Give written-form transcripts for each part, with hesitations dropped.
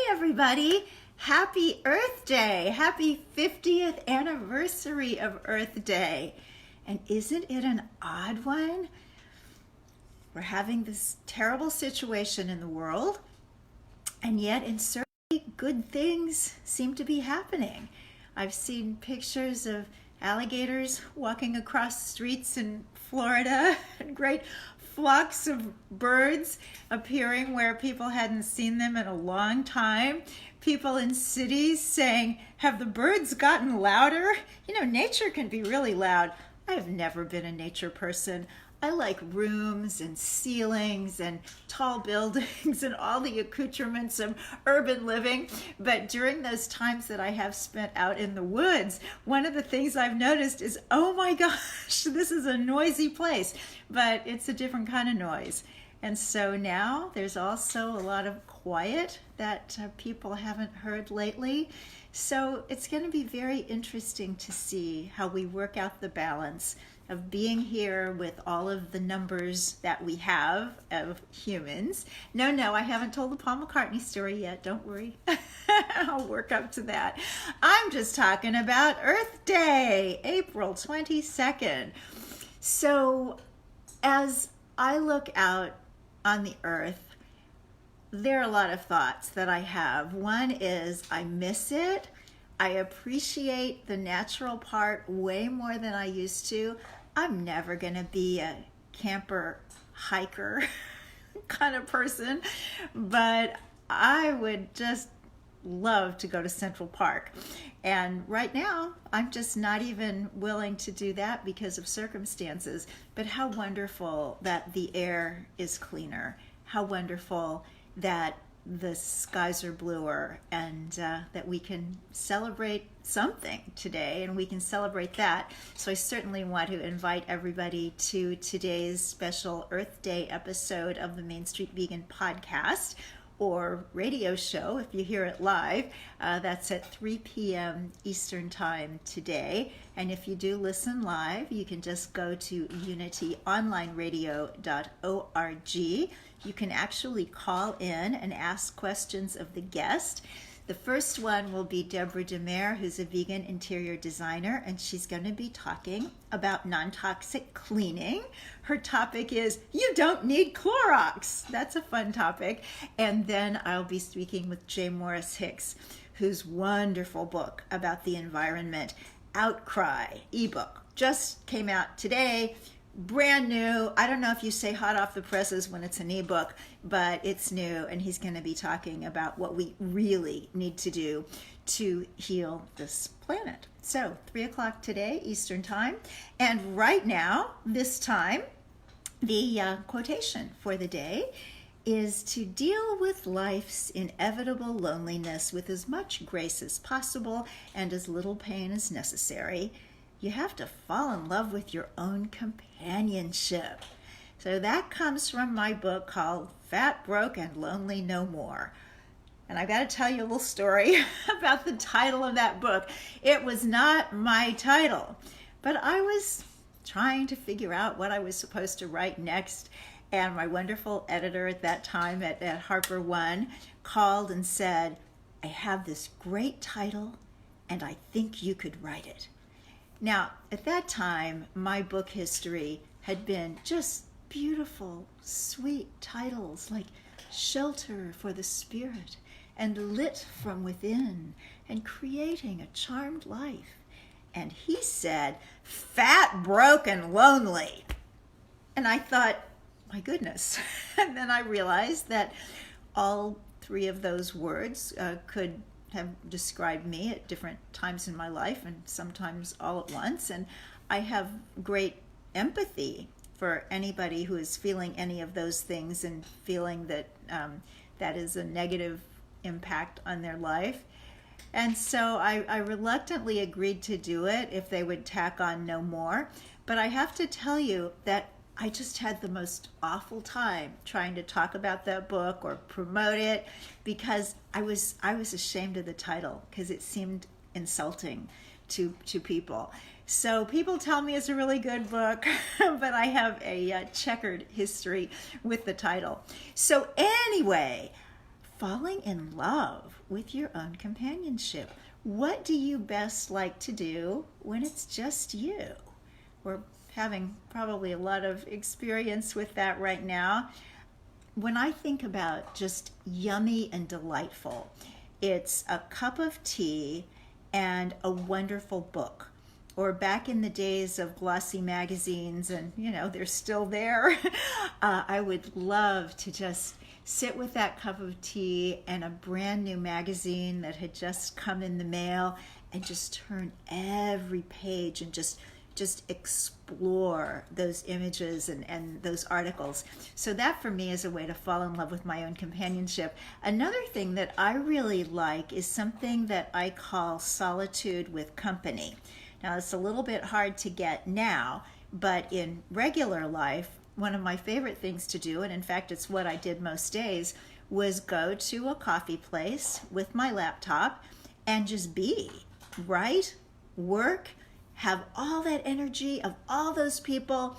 everybody. Happy Earth Day. Happy 50th anniversary of Earth Day. And isn't it an odd one? We're having this terrible situation in the world, and yet in certain good things seem to be happening. I've seen pictures of alligators walking across streets in Florida and great flocks of birds appearing where people hadn't seen them in a long time. People in cities saying, have the birds gotten louder? You know, nature can be really loud. I have never been a nature person. I like rooms and ceilings and tall buildings and all the accoutrements of urban living. But during those times that I have spent out in the woods, one of the things I've noticed is, oh my gosh, this is a noisy place, but it's a different kind of noise. And so now there's also a lot of quiet that people haven't heard lately. So it's going to be very interesting to see how we work out the balance of being here with all of the numbers that we have of humans. No, I haven't told the Paul McCartney story yet. Don't worry. I'll work up to that. I'm just talking about Earth Day, April 22nd. So as I look out on the earth, there are a lot of thoughts that I have. One is I miss it. I appreciate the natural part way more than I used to. I'm never going to be a camper hiker kind of person, but I would just love to go to Central Park. And right now, I'm just not even willing to do that because of circumstances. But how wonderful that the air is cleaner. How wonderful that the skies are bluer, and that we can celebrate something today, and we can celebrate that. So I certainly want to invite everybody to today's special Earth Day episode of the Main Street Vegan podcast, or radio show if you hear it live. That's at 3 p.m. Eastern Time today. And if you do listen live, you can just go to unityonlineradio.org. You can actually call in and ask questions of the guest. The first one will be Deborah Demare, who's a vegan interior designer, and she's going to be talking about non-toxic cleaning. Her topic is, you don't need Clorox. That's a fun topic. And then I'll be speaking with J. Morris Hicks, whose wonderful book about the environment, Outcry ebook, just came out today. Brand new. I don't know if you say hot off the presses when it's an ebook, but it's new, and he's going to be talking about what we really need to do to heal this planet. So 3 o'clock today, Eastern Time. And right now, this time, the quotation for the day is to deal with life's inevitable loneliness with as much grace as possible and as little pain as necessary. You have to fall in love with your own companionship. So that comes from my book called Fat, Broke, and Lonely No More. And I've got to tell you a little story about the title of that book. It was not my title, but I was trying to figure out what I was supposed to write next. And my wonderful editor at that time at Harper One called and said, I have this great title, and I think you could write it. Now, at that time, my book history had been just beautiful, sweet titles like Shelter for the Spirit and Lit from Within and Creating a Charmed Life. And he said, Fat, Broke, and Lonely. And I thought, my goodness. And then I realized that all three of those words could have described me at different times in my life, and sometimes all at once. And I have great empathy for anybody who is feeling any of those things and feeling that that is a negative impact on their life. And so I reluctantly agreed to do it if they would tack on no more. But I have to tell you that I just had the most awful time trying to talk about that book or promote it, because I was ashamed of the title because it seemed insulting to people. So people tell me it's a really good book, but I have a checkered history with the title. So anyway, falling in love with your own companionship. What do you best like to do when it's just you? We're having probably a lot of experience with that right now. When I think about just yummy and delightful, it's a cup of tea and a wonderful book. Or back in the days of glossy magazines, and they're still there, I would love to just sit with that cup of tea and a brand new magazine that had just come in the mail and just turn every page and just explore those images and those articles. So that for me is a way to fall in love with my own companionship. Another thing that I really like is something that I call solitude with company. Now it's a little bit hard to get now, but in regular life, one of my favorite things to do, and in fact it's what I did most days, was go to a coffee place with my laptop and just be, write, work, have all that energy of all those people,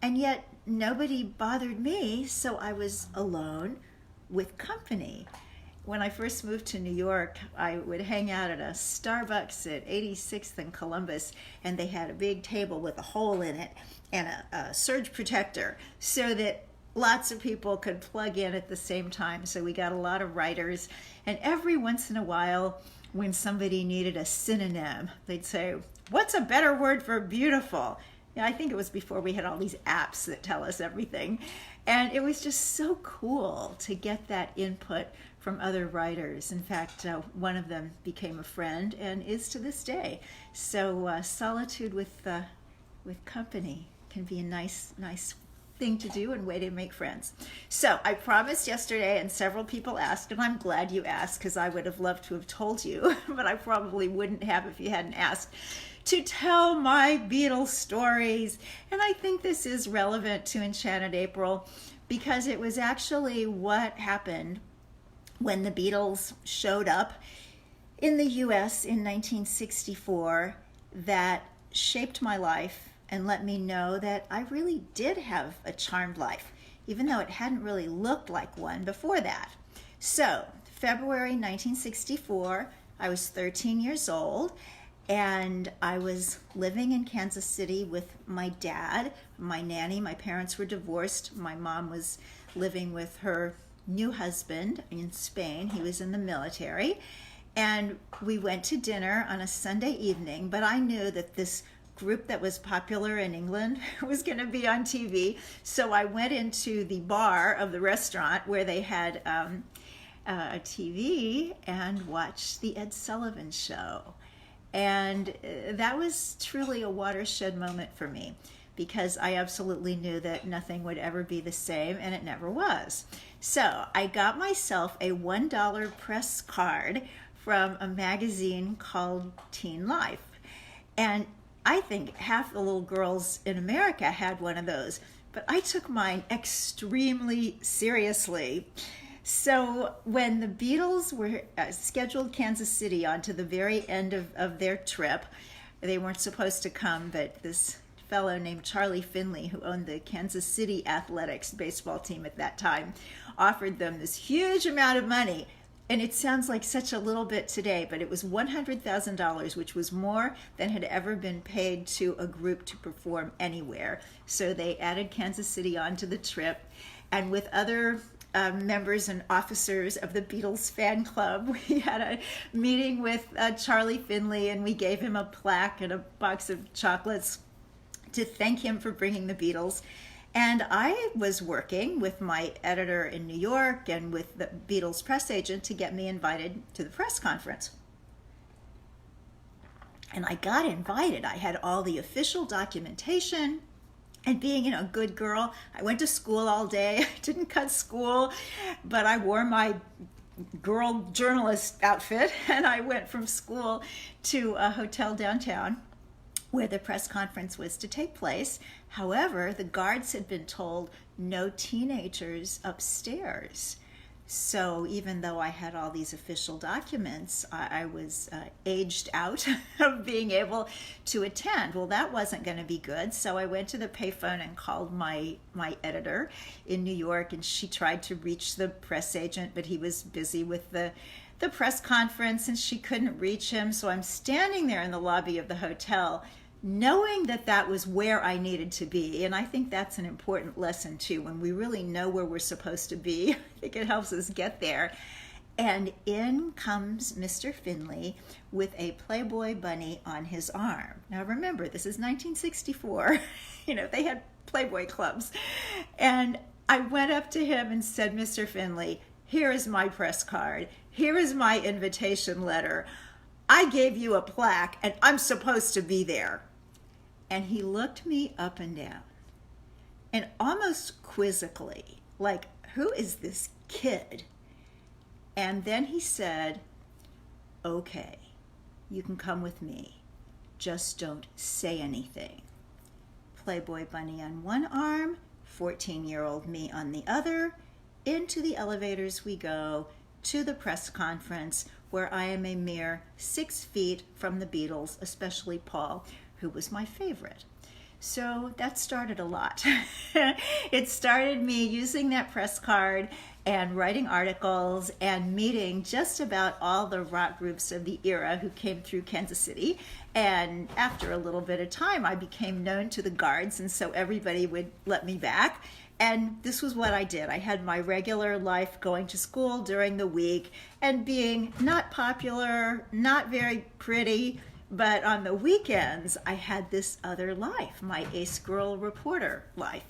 and yet nobody bothered me, so I was alone with company. When I first moved to New York, I would hang out at a Starbucks at 86th and Columbus, and they had a big table with a hole in it and a surge protector so that lots of people could plug in at the same time. So we got a lot of writers, and every once in a while, when somebody needed a synonym, they'd say, "What's a better word for beautiful?" I think it was before we had all these apps that tell us everything. And it was just so cool to get that input from other writers. In fact, one of them became a friend and is to this day. So solitude with company can be a nice thing to do and way to make friends. So I promised yesterday, and several people asked, and I'm glad you asked because I would have loved to have told you, but I probably wouldn't have if you hadn't asked, to tell my Beatles stories. And I think this is relevant to Enchanted April because it was actually what happened when the Beatles showed up in the US in 1964 that shaped my life and let me know that I really did have a charmed life, even though it hadn't really looked like one before that. So, February 1964, I was 13 years old, and I was living in Kansas City with my dad, my nanny. My parents were divorced. My mom was living with her new husband in Spain. He was in the military. And we went to dinner on a Sunday evening, but I knew that this group that was popular in England was going to be on TV. So I went into the bar of the restaurant where they had a TV and watched the Ed Sullivan Show. And that was truly a watershed moment for me because I absolutely knew that nothing would ever be the same, and it never was. So I got myself a $1 press card from a magazine called Teen Life. And I think half the little girls in America had one of those, but I took mine extremely seriously. So when the Beatles were scheduled Kansas City on to the very end of their trip, they weren't supposed to come, but this fellow named Charlie Finley, who owned the Kansas City Athletics baseball team at that time, offered them this huge amount of money. And it sounds like such a little bit today, but it was $100,000, which was more than had ever been paid to a group to perform anywhere. So they added Kansas City onto the trip. And with other members and officers of the Beatles fan club, we had a meeting with Charlie Finley, and we gave him a plaque and a box of chocolates to thank him for bringing the Beatles. And I was working with my editor in New York and with the Beatles press agent to get me invited to the press conference. And I got invited. I had all the official documentation. And being, a good girl, I went to school all day. I didn't cut school, but I wore my girl journalist outfit, and I went from school to a hotel downtown where the press conference was to take place. However, the guards had been told no teenagers upstairs. So even though I had all these official documents, I was aged out of being able to attend. Well, that wasn't going to be good. So I went to the payphone and called my editor in New York, and she tried to reach the press agent, but he was busy with the press conference and she couldn't reach him. So I'm standing there in the lobby of the hotel knowing that that was where I needed to be. And I think that's an important lesson too. When we really know where we're supposed to be, I think it helps us get there. And in comes Mr. Finley with a Playboy bunny on his arm. Now remember, this is 1964. They had Playboy clubs. And I went up to him and said, Mr. Finley, here is my press card. Here is my invitation letter. I gave you a plaque and I'm supposed to be there. And he looked me up and down and almost quizzically, like, who is this kid? And then he said, okay, you can come with me. Just don't say anything. Playboy bunny on one arm, 14-year-old me on the other. Into the elevators we go to the press conference, where I am a mere 6 feet from the Beatles, especially Paul, who was my favorite. So that started a lot. It started me using that press card and writing articles and meeting just about all the rock groups of the era who came through Kansas City. And after a little bit of time, I became known to the guards, and so everybody would let me back. And this was what I did. I had my regular life, going to school during the week and being not popular, not very pretty, but on the weekends, I had this other life, my ace girl reporter life.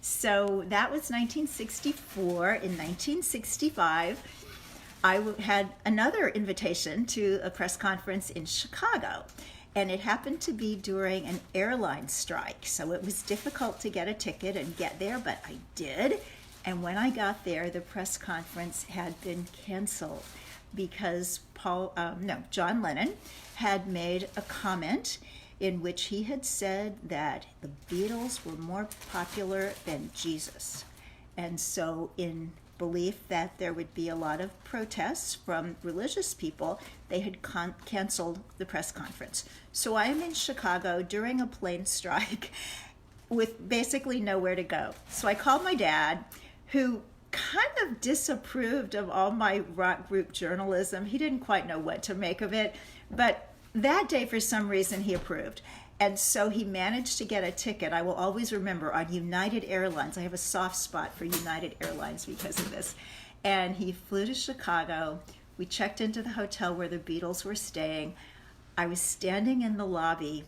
So that was 1964. In 1965, I had another invitation to a press conference in Chicago. And it happened to be during an airline strike. So it was difficult to get a ticket and get there, but I did. And when I got there, the press conference had been canceled because John Lennon had made a comment in which he had said that the Beatles were more popular than Jesus. And so in belief that there would be a lot of protests from religious people, they had canceled the press conference. So I am in Chicago during a plane strike with basically nowhere to go. So I called my dad, who kind of disapproved of all my rock group journalism. He didn't quite know what to make of it, but that day for some reason he approved. And so he managed to get a ticket, I will always remember, on United Airlines. I have a soft spot for United Airlines because of this. And he flew to Chicago. We checked into the hotel where the Beatles were staying. I was standing in the lobby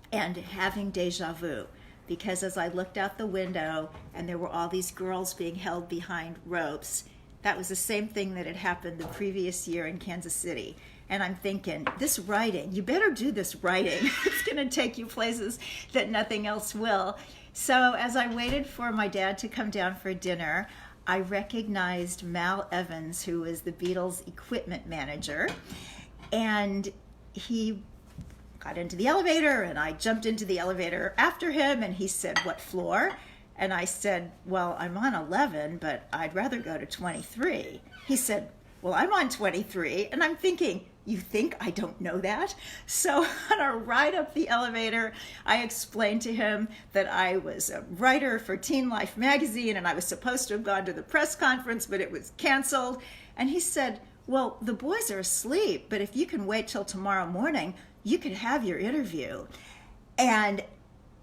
and having deja vu, because as I looked out the window and there were all these girls being held behind ropes, that was the same thing that had happened the previous year in Kansas City. And I'm thinking, this writing, you better do this writing. It's going to take you places that nothing else will. So as I waited for my dad to come down for dinner, I recognized Mal Evans, who was the Beatles equipment manager. And he got into the elevator, and I jumped into the elevator after him, and he said, "What floor?" And I said, "Well, I'm on 11, but I'd rather go to 23. He said, "Well, I'm on 23. And I'm thinking, you think I don't know that? So on our ride up the elevator, I explained to him that I was a writer for Teen Life magazine and I was supposed to have gone to the press conference, but it was canceled. And he said, "Well, the boys are asleep, but if you can wait till tomorrow morning, you could have your interview." And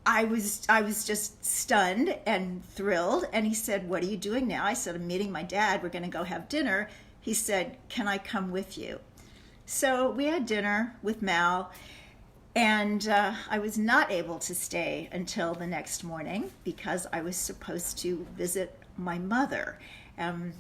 I was just stunned and thrilled. And he said, "What are you doing now?" I said, "I'm meeting my dad. We're going to go have dinner." He said, "Can I come with you?" So we had dinner with Mal, and I was not able to stay until the next morning because I was supposed to visit my mother.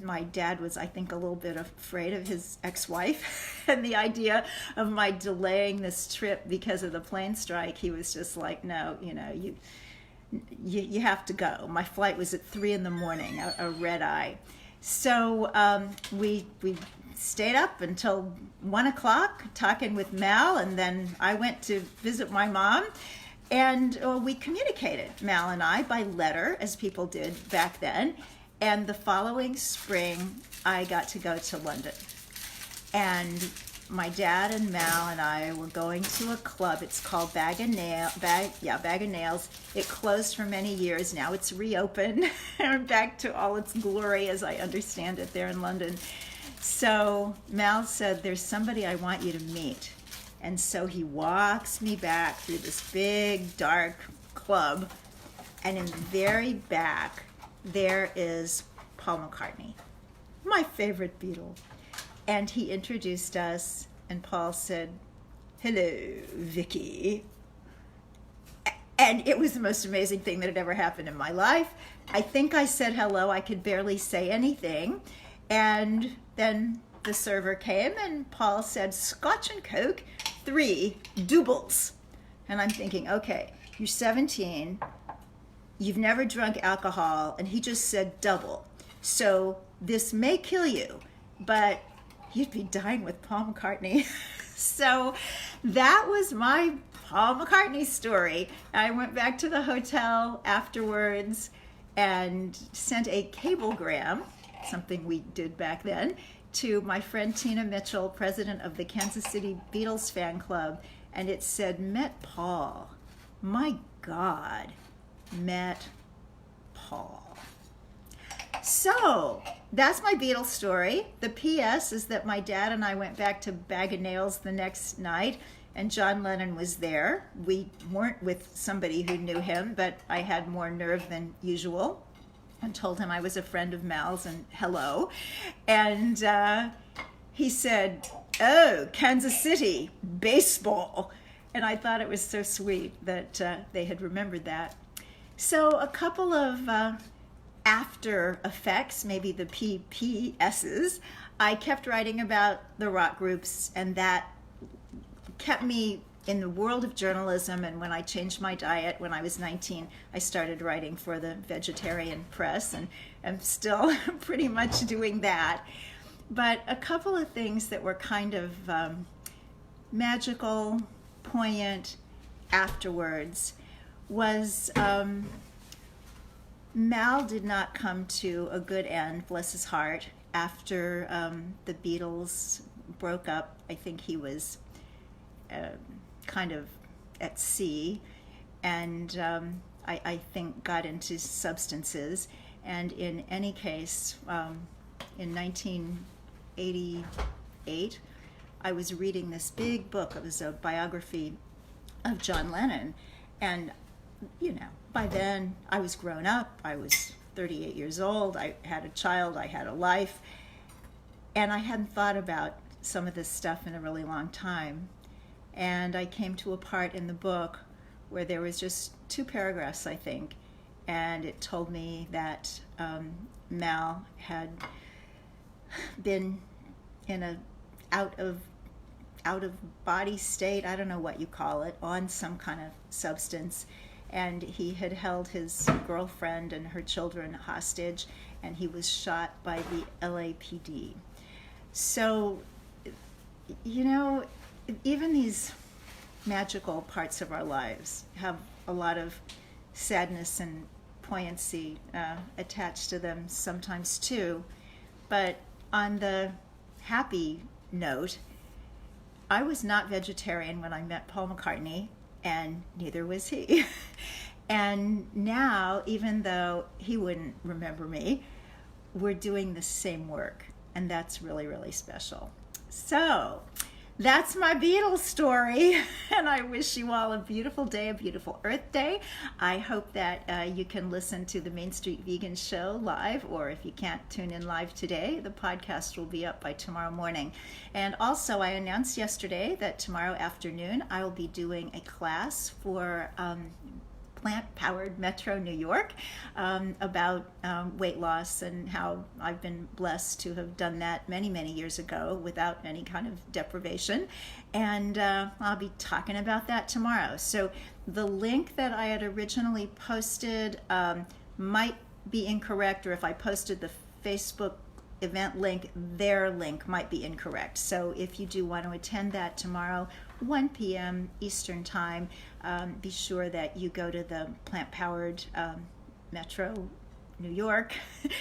My dad was, I think, a little bit afraid of his ex-wife and the idea of my delaying this trip because of the plane strike. He was just like, "No, you have to go." My flight was at 3 a.m, a red eye. So we stayed up until 1 o'clock talking with Mal, and then I went to visit my mom, and we communicated, Mal and I, by letter, as people did back then. And the following spring, I got to go to London. And my dad and Mal and I were going to a club. It's called Bag of Nails. It closed for many years. Now it's reopened and back to all its glory as I understand it there in London. So Mal said, there's somebody I want you to meet. And so he walks me back through this big, dark club. And in the very back, there is Paul McCartney, my favorite Beatle. And he introduced us, and Paul said, hello, Vicky. And it was the most amazing thing that had ever happened in my life. I think I said hello. I could barely say anything. And then the server came, and Paul said, Scotch and Coke, 3 doubles. And I'm thinking, okay, you're 17, you've never drunk alcohol, and he just said double. So this may kill you, but you'd be dying with Paul McCartney. So that was my Paul McCartney story. I went back to the hotel afterwards and sent a cablegram, something we did back then, to my friend Tina Mitchell, president of the Kansas City Beatles fan club, and it said, met Paul. My God, met Paul. So that's my Beatles story. The P.S. is that my dad and I went back to Bag of Nails the next night, and John Lennon was there. We weren't with somebody who knew him, but I had more nerve than usual and told him I was a friend of Mal's and hello. And he said, oh, Kansas City, baseball. And I thought it was so sweet that they had remembered that. So a couple of after effects, maybe the PPSs, I kept writing about the rock groups, and that kept me in the world of journalism. And when I changed my diet when I was 19, I started writing for the vegetarian press, and I'm still pretty much doing that. But a couple of things that were kind of magical, poignant afterwards was Mal did not come to a good end, bless his heart, after the Beatles broke up. I think he was kind of at sea, and I think got into substances. And in any case, in 1988, I was reading this big book. It was a biography of John Lennon, and you know, by then I was grown up. I was 38 years old. I had a child. I had a life, and I hadn't thought about some of this stuff in a really long time. And I came to a part in the book where there was just 2 paragraphs, I think, and it told me that Mal had been in a out of body state, I don't know what you call it, on some kind of substance, and he had held his girlfriend and her children hostage, and he was shot by the LAPD. So, you know, even these magical parts of our lives have a lot of sadness and poignancy attached to them sometimes too. But on the happy note, I was not vegetarian when I met Paul McCartney, and neither was he. And now, even though he wouldn't remember me, we're doing the same work, and that's really, really special. So that's my Beatles story, and I wish you all a beautiful day, a beautiful Earth Day. I hope that you can listen to the Main Street Vegan Show live, or if you can't tune in live today, the podcast will be up by tomorrow morning. And also, I announced yesterday that tomorrow afternoon I will be doing a class for plant-powered Metro New York about weight loss, and how I've been blessed to have done that many, many years ago without any kind of deprivation. And I'll be talking about that tomorrow. So the link that I had originally posted might be incorrect, or if I posted the Facebook event link, their link might be incorrect. So if you do want to attend that tomorrow, 1 p.m. Eastern Time, be sure that you go to the plant-powered Metro New York.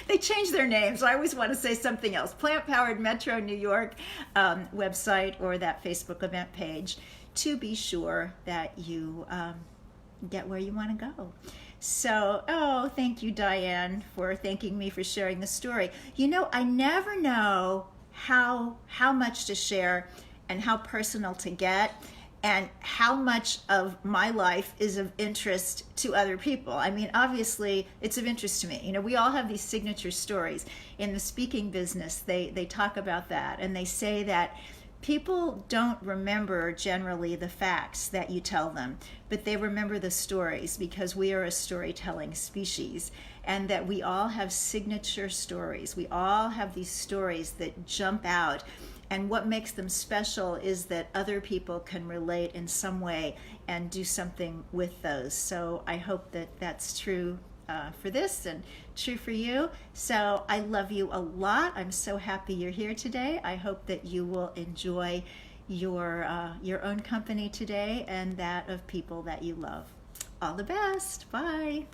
They changed their names. I always want to say something else. Plant-Powered Metro New York website or that Facebook event page to be sure that you get where you want to go. So, oh, thank you, Diane, for thanking me for sharing the story. You know, I never know how much to share and how personal to get and how much of my life is of interest to other people. I mean, obviously, it's of interest to me. You know, we all have these signature stories. In the speaking business, they talk about that, and they say that people don't remember generally the facts that you tell them, but they remember the stories because we are a storytelling species, and that we all have signature stories. We all have these stories that jump out, and what makes them special is that other people can relate in some way and do something with those. So I hope that that's true for this and true for you. So I love you a lot. I'm so happy you're here today. I hope that you will enjoy your own company today and that of people that you love. All the best. Bye.